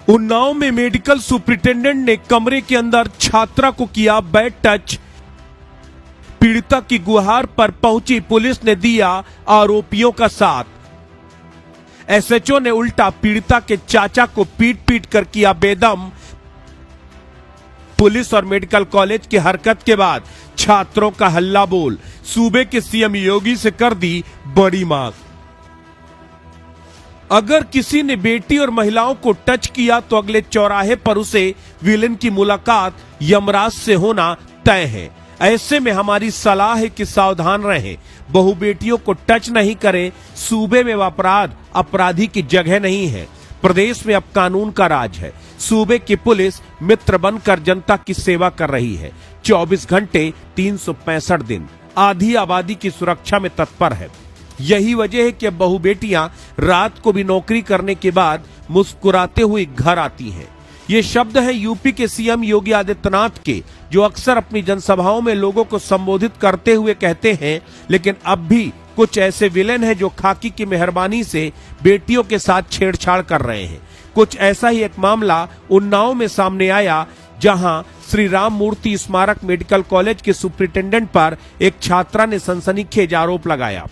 उन्नाव में medical superintendent ने कमरे के अंदर छात्रा को किया बैड टच। पीड़िता की गुहार पर पहुंची पुलिस ने दिया आरोपियों का साथ। एसएचओ ने उल्टा पीड़िता के चाचा को पीट पीट कर किया बेदम। पुलिस और मेडिकल कॉलेज की हरकत के बाद छात्रों का हल्ला बोल। सूबे के सीएम योगी से कर दी बड़ी मांग। अगर किसी ने बेटी और महिलाओं को टच किया तो अगले चौराहे पर उसे विलेन की मुलाकात यमराज से होना तय है। ऐसे में हमारी सलाह है कि सावधान रहें, बहु बेटियों को टच नहीं करें। सूबे में अपराध अपराधी की जगह नहीं है। प्रदेश में अब कानून का राज है। सूबे की पुलिस मित्र बनकर जनता की सेवा कर रही है। 24 घंटे 365 दिन आधी आबादी की सुरक्षा में तत्पर है। यही वजह है कि अब बहु बेटियां रात को भी नौकरी करने के बाद मुस्कुराते हुए घर आती हैं। ये शब्द हैं यूपी के सीएम योगी आदित्यनाथ के, जो अक्सर अपनी जनसभाओं में लोगों को संबोधित करते हुए कहते हैं, लेकिन अब भी कुछ ऐसे विलेन हैं जो खाकी की मेहरबानी से बेटियों के साथ छेड़छाड़ कर रहे हैं। कुछ ऐसा ही एक मामला उन्नाव में सामने आया, जहां श्री राम मूर्ति स्मारक मेडिकल कॉलेज के सुपरिटेंडेंट पर एक छात्रा ने सनसनीखेज आरोप लगाया।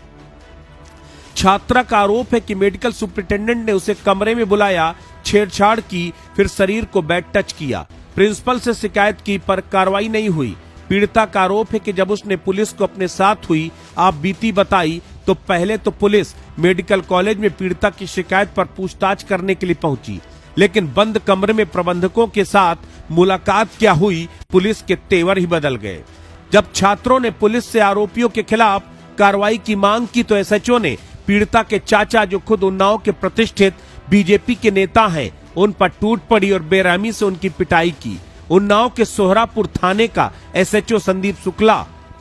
छात्रा का आरोप है कि मेडिकल सुपरिटेंडेंट ने उसे कमरे में बुलाया, छेड़छाड़ की, फिर शरीर को बैड टच किया। प्रिंसिपल से शिकायत की पर कार्रवाई नहीं हुई। पीड़िता का आरोप है कि जब उसने पुलिस को अपने साथ हुई आप बीती बताई तो पहले तो पुलिस मेडिकल कॉलेज में पीड़िता की शिकायत पर पूछताछ करने के लिए पहुंची, लेकिन बंद कमरे में प्रबंधकों के साथ मुलाकात क्या हुई, पुलिस के तेवर ही बदल गए। जब छात्रों ने पुलिस से आरोपियों के खिलाफ कार्रवाई की मांग की तो एसएचओ ने पीड़िता के चाचा, जो खुद उन्नाव के प्रतिष्ठित बीजेपी के नेता हैं, उन पर टूट पड़ी और बेरहमी से उनकी पिटाई की। उन्नाव के सोहरापुर थाने का एसएचओ संदीप शुक्ला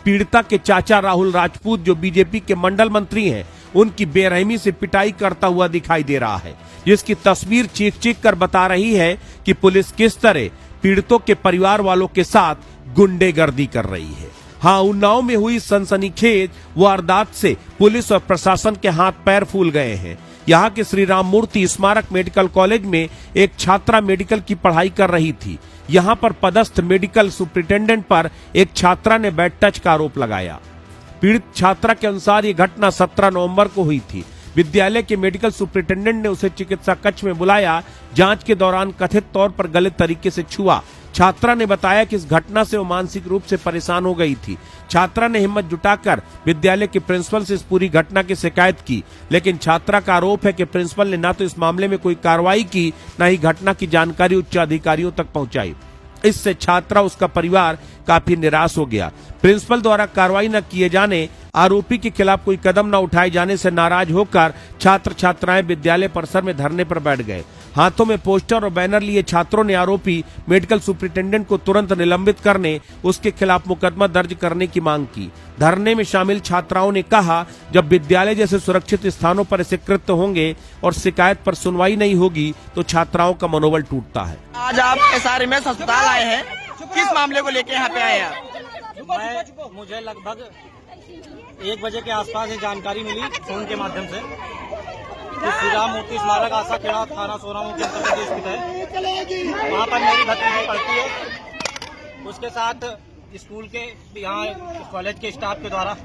पीड़िता के चाचा राहुल राजपूत, जो बीजेपी के मंडल मंत्री हैं, उनकी बेरहमी से पिटाई करता हुआ दिखाई दे रहा है, जिसकी तस्वीर चीख चीख कर बता रही है कि पुलिस किस तरह पीड़ितों के परिवार वालों के साथ गुंडेगर्दी कर रही है। हाँ, उन्नाव में हुई सनसनीखेज वारदात से पुलिस और प्रशासन के हाथ पैर फूल गए हैं। यहाँ के श्री राम मूर्ति स्मारक मेडिकल कॉलेज में एक छात्रा मेडिकल की पढ़ाई कर रही थी। यहाँ पर पदस्थ मेडिकल सुपरिटेंडेंट पर एक छात्रा ने बैड टच का आरोप लगाया। पीड़ित छात्रा के अनुसार ये घटना 17 नवंबर को हुई थी। विद्यालय के मेडिकल सुपरिटेंडेंट ने उसे चिकित्सा कक्ष में बुलाया। जांच के दौरान कथित तौर पर गलत तरीके से छुआ। छात्रा ने बताया कि इस घटना से वो मानसिक रूप से परेशान हो गई थी। छात्रा ने हिम्मत जुटाकर विद्यालय के प्रिंसिपल से इस पूरी घटना की शिकायत की, लेकिन छात्रा का आरोप है कि प्रिंसिपल ने न तो इस मामले में कोई कार्रवाई की, न ही घटना की जानकारी उच्च अधिकारियों तक पहुंचाई। इससे छात्रा, उसका परिवार काफी निराश हो गया। प्रिंसिपल द्वारा कार्रवाई न किए जाने, आरोपी के खिलाफ कोई कदम न उठाए जाने से नाराज होकर छात्र छात्राएं विद्यालय परिसर में धरने पर बैठ गए। हाथों में पोस्टर और बैनर लिए छात्रों ने आरोपी मेडिकल सुपरिटेंडेंट को तुरंत निलंबित करने, उसके खिलाफ मुकदमा दर्ज करने की मांग की। धरने में शामिल छात्राओं ने कहा, जब विद्यालय जैसे सुरक्षित स्थानों पर ऐसे कृत्य होंगे और शिकायत पर सुनवाई नहीं होगी तो छात्राओं का मनोबल टूटता है। आज आप SRMS अस्पताल आए हैं, किस मामले को लेकर यहाँ पे आए हैं? मुझे लगभग 1 बजे के आसपास ये जानकारी मिली फोन के माध्यम से। श्री राम मूर्ति स्मारक आशा खेड़ा थाना सोहरापुर के अंतर्गत स्थित है। वहाँ पर मेरी भतीजी पढ़ती है। उसके साथ स्कूल के यहाँ कॉलेज के स्टाफ के द्वारा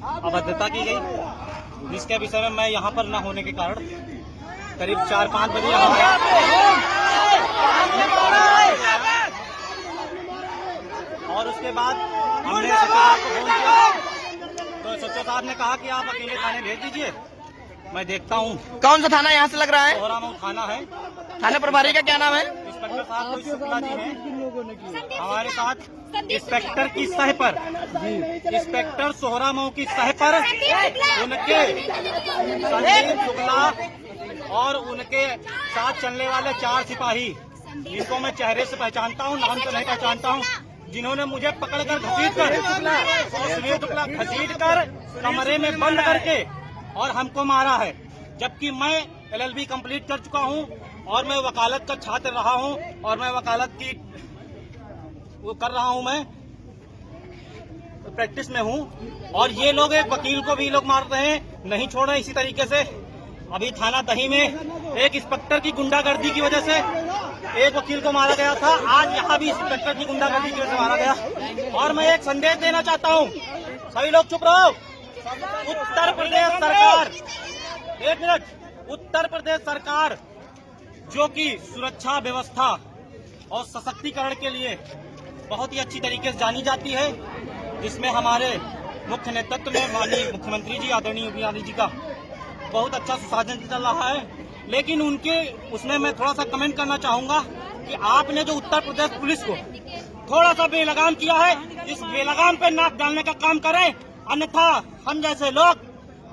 अभद्रता की गई, जिसके विषय में मैं यहाँ पर न होने के कारण करीब 4-5 बजे और उसके बाद हमने सचिव साहब को फोन किया तो सचिव साहब ने कहा कि आप अकेले थाने भेज दीजिए, मैं देखता हूँ। कौन सा थाना यहाँ से लग रहा है? सोहरापुर थाना है। थाना प्रभारी का क्या नाम है? इंस्पेक्टर साहब कोई शुक्ला जी हैं हमारे साथ। इंस्पेक्टर की सह पर, इंस्पेक्टर सोहरापुर की सह पर उनके संदीप शुक्ला और उनके साथ चलने वाले 4 सिपाही, जिनको मैं चेहरे से पहचानता हूँ, नाम तो नहीं पहचानता हूँ, जिन्होंने मुझे पकड़कर घसीट कर कमरे में बंद करके और हमको मारा है। जबकि मैं LLB कंप्लीट कर चुका हूं और मैं वकालत का छात्र रहा हूं और मैं वकालत की वो कर रहा हूं, मैं प्रैक्टिस में हूं। और ये लोग एक वकील को भी लोग मार रहे हैं, नहीं छोड़ रहे। इसी तरीके से अभी थाना दही में एक इंस्पेक्टर की गुंडागर्दी की वजह से एक वकील को मारा गया था, आज यहाँ भी इंस्पेक्टर की गुंडागर्दी की वजह से मारा गया। और मैं एक संदेश देना चाहता हूँ, सभी लोग चुप रहो। उत्तर प्रदेश सरकार, एक मिनट, उत्तर प्रदेश सरकार जो कि सुरक्षा व्यवस्था और सशक्तिकरण के लिए बहुत ही अच्छी तरीके से जानी जाती है, जिसमें हमारे मुख्य नेतृत्व में माननीय मुख्यमंत्री जी आदरणीय योगी आदित्य जी का बहुत अच्छा सुशासन चल रहा है। लेकिन उनके उसमें मैं थोड़ा सा कमेंट करना चाहूंगा कि आपने जो उत्तर प्रदेश पुलिस को थोड़ा सा बेलगाम किया है, इस बेलगाम पे नाक डालने का काम करें, अन्यथा हम जैसे लोग,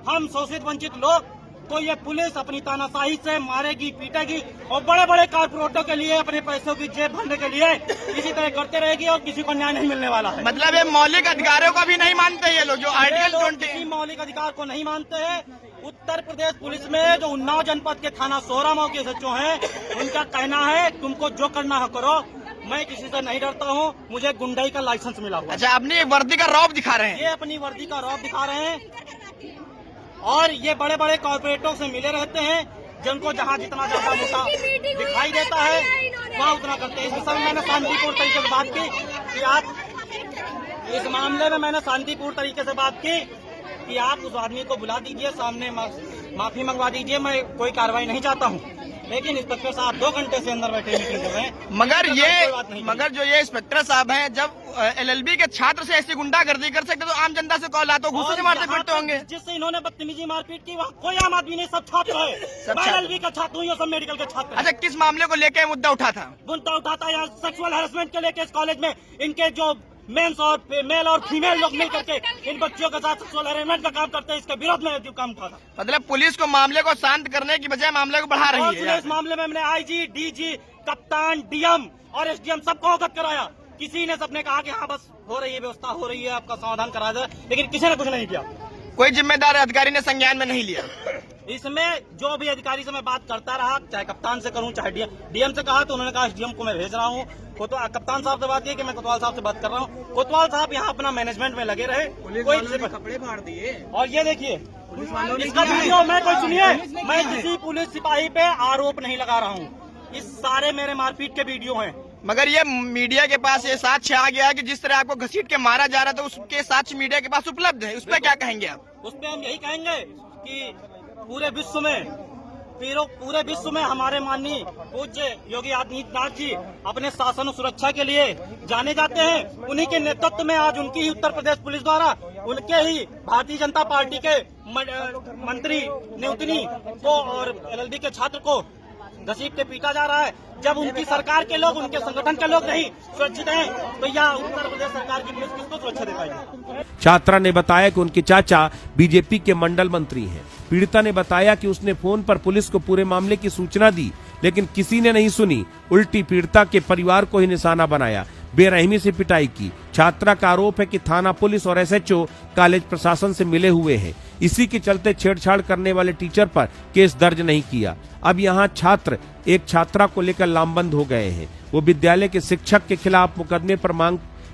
हम शोषित वंचित लोग, तो ये पुलिस अपनी तानाशाही से मारेगी, पीटेगी और बड़े बड़े कारपोरेटों के लिए अपने पैसों की जेब भरने के लिए इसी तरह करते रहेगी और किसी को न्याय नहीं मिलने वाला है। मतलब ये मौलिक अधिकारों को भी नहीं मानते ये लोग, जो आर्टिकल 20 किसी मौलिक अधिकार को नहीं मानते हैं। उत्तर प्रदेश पुलिस में जो उन्नाव जनपद के थाना सोरामाओ के सचिव हैं, उनका कहना है तुमको जो करना है करो, मैं किसी से नहीं डरता हूँ, मुझे गुंडाई का लाइसेंस मिला हुआ। अच्छा, अपनी वर्दी का रौब दिखा रहे हैं। ये अपनी वर्दी का रौब दिखा रहे हैं और ये बड़े बड़े कॉर्पोरेटों से मिले रहते हैं, जिनको जहाँ जितना ज्यादा मोटा दिखाई देता है वहाँ उतना करते हैं। इस समय मैंने शांतिपूर्ण तरीके से बात की कि आप, इस मामले में मैंने शांतिपूर्ण तरीके से बात की कि आप उस आदमी को बुला दीजिए, सामने माफी मंगवा दीजिए, मैं कोई कार्रवाई नहीं चाहता हूँ। लेकिन इंस्पेक्टर साहब 2 घंटे से अंदर बैठे मीटिंग कर रहे हैं। मगर जो ये इंस्पेक्टर साहब हैं, जब LLB के छात्र से ऐसी गुंडागर्दी कर सकते तो आम जनता से कॉल आता, घूसे से मारते फिरते होंगे। जिससे इन्होंने बदतमीजी मारपीट की, वहाँ कोई आम आदमी नहीं, सब छात्र है। मैं LLB का छात्र हूँ, सब मेडिकल के छात्र। अच्छा, किस मामले को लेकर मुद्दा उठा था? मुद्दा उठाता यहाँ सेक्सुअल हैरेसमेंट के लेके इस कॉलेज में इनके जो मेल और फीमेल लोग मिल करके इन बच्चियों के साथ सेक्सुअल हैरेसमेंट का काम करते हैं, इसके विरोध में जो काम था। मतलब पुलिस को मामले को शांत करने की बजाय मामले को बढ़ा रही है। इस मामले में हमने IG, DG, कप्तान, DM और SDM सबको अवगत कराया। किसी ने सबने कहा कि हाँ बस हो रही है, व्यवस्था हो रही है, आपका समाधान करा दे, लेकिन किसी ने कुछ नहीं किया। कोई जिम्मेदार अधिकारी ने संज्ञान में नहीं लिया। इसमें जो भी अधिकारी से मैं बात करता रहा, चाहे कप्तान से करूं चाहे DM से कहा तो उन्होंने कहा SDM को मैं भेज रहा हूं। कप्तान साहब से बात की कि मैं कोतवाल साहब से बात कर रहा हूं। कोतवाल साहब यहाँ अपना मैनेजमेंट में लगे रहे, कोई कपड़े फाड़ दिए। और ये देखिए इसका वीडियो, मैं कोई सुनिए, मैं किसी पुलिस सिपाही पे आरोप नहीं लगा रहा हूँ, इस सारे मेरे मारपीट के वीडियो हैं। मगर ये मीडिया के पास ये साक्ष्य आ गया है कि जिस तरह आपको घसीट के मारा जा रहा था, उसके साक्ष्य मीडिया के पास उपलब्ध है। उस पर क्या कहेंगे आप? उस पर हम यही कहेंगे कि पूरे विश्व में हमारे माननीय पूज्य योगी आदित्यनाथ जी अपने शासन और सुरक्षा के लिए जाने जाते हैं। उन्हीं के नेतृत्व में आज उनकी ही उत्तर प्रदेश पुलिस द्वारा उनके ही भारतीय जनता पार्टी के मंत्री न्यूतनी को और LLB के छात्र को घसीट के पीटा जा रहा है। जब उनकी सरकार के लोग, उनके संगठन के लोग नहीं सुरक्षित हैं, तो यह उत्तर प्रदेश सरकार की पुलिस किसको सुरक्षा दे पाएगी? छात्रा ने बताया कि उनके चाचा BJP के मंडल मंत्री हैं। पीड़िता ने बताया कि उसने फोन पर पुलिस को पूरे मामले की सूचना दी, लेकिन किसी ने नहीं सुनी, उल्टी पीड़िता के परिवार को ही निशाना बनाया, बेरहमी से पिटाई की। छात्रा का आरोप है कि थाना पुलिस और SHO कॉलेज प्रशासन से मिले हुए हैं। इसी के चलते छेड़छाड़ करने वाले टीचर पर केस दर्ज नहीं किया। अब यहाँ छात्र एक छात्रा को लेकर लामबंद हो गए हैं। वो विद्यालय के शिक्षक के खिलाफ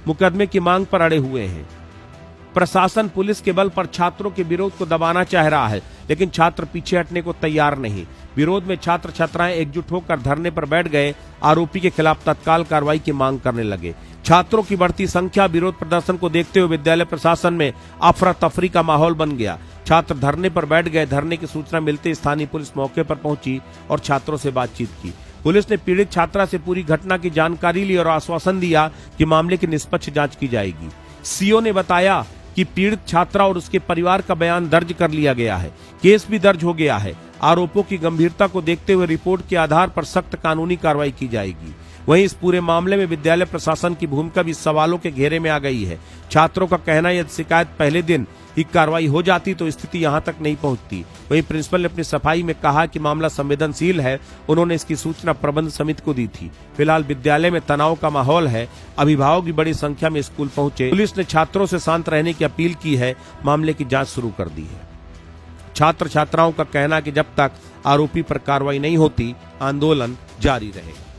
मुकदमे की मांग पर अड़े हुए हैं। प्रशासन पुलिस के बल पर छात्रों के विरोध को दबाना चाह रहा है, लेकिन छात्र पीछे हटने को तैयार नहीं। विरोध में छात्र छात्राएं एकजुट होकर धरने पर बैठ गए। आरोपी के खिलाफ तत्काल कार्रवाई की मांग करने लगे। छात्रों की बढ़ती संख्या, विरोध प्रदर्शन को देखते हुए विद्यालय प्रशासन में अफरा तफरी का माहौल बन गया। छात्र धरने पर बैठ गए। धरने की सूचना मिलते स्थानीय पुलिस मौके पर पहुंची और छात्रों से बातचीत की। पुलिस ने पीड़ित छात्रा से पूरी घटना की जानकारी ली और आश्वासन दिया कि मामले की निष्पक्ष जांच की जाएगी। CO ने बताया कि पीड़ित छात्रा और उसके परिवार का बयान दर्ज कर लिया गया है। केस भी दर्ज हो गया है। आरोपों की गंभीरता को देखते हुए रिपोर्ट के आधार पर सख्त कानूनी कार्रवाई की जाएगी। वहीं इस पूरे मामले में विद्यालय प्रशासन की भूमिका भी सवालों के घेरे में आ गई है। छात्रों का कहना है यदि शिकायत पहले दिन ही कार्रवाई हो जाती तो स्थिति यहां तक नहीं पहुंचती। वहीं प्रिंसिपल ने अपनी सफाई में कहा कि मामला संवेदनशील है। उन्होंने इसकी सूचना प्रबंध समिति को दी थी। फिलहाल विद्यालय में तनाव का माहौल है। अभिभावक भी बड़ी संख्या में स्कूल पहुंचे। पुलिस ने छात्रों से शांत रहने की अपील की है। मामले की जांच शुरू कर दी है। छात्र छात्राओं का कहना है कि जब तक आरोपी पर कार्रवाई नहीं होती आंदोलन जारी रहेगा।